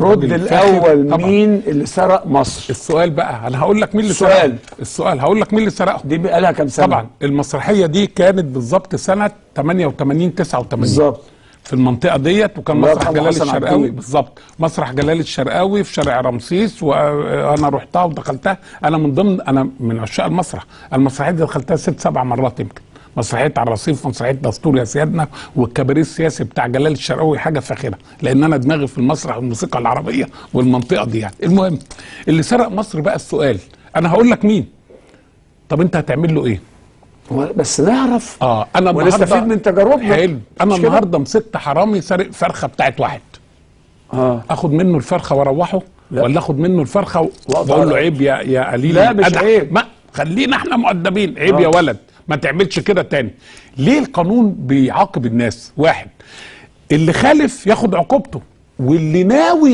رد الاول مين اللي سرق مصر؟ السؤال بقى انا هقول لك مين اللي سرقهم. السؤال هقول لك مين اللي سرقهم. دي بقى لها كام سنه؟ طبعا المسرحيه دي كانت بالظبط سنه 88 89 بالظبط في المنطقه ديت، وكان مسرح جلال الشرقاوي بالظبط، مسرح جلال الشرقاوي في شارع رمسيس، وانا رحتها ودخلتها. انا من عشاق المسرح. المسرحيه دي دخلتها 6 7 مرات يمكن. مسرحيه على الرصيف، مسرحيه دستور يا سيادنا، والكباريه السياسي بتاع جلال الشرقاوي حاجه فاخره، لان انا دماغي في المسرح والموسيقى العربيه والمنطقه دي يعني. المهم اللي سرق مصر بقى السؤال، انا هقول لك مين. طب انت هتعمل له ايه؟ بس نعرف انا ونستفيد من تجاربنا. حلو. انا النهارده مسكت حرامي سارق فرخه بتاعت واحد. اخد منه الفرخه واروحه؟ لا. ولا اخد منه الفرخه واقول له عيب يا قليل؟ لا مش عيب، ما خلينا احنا مؤدبين. عيب يا ولد ما تعملش كده تاني. ليه القانون بيعاقب الناس؟ واحد، اللي خالف ياخد عقوبته، واللي ناوي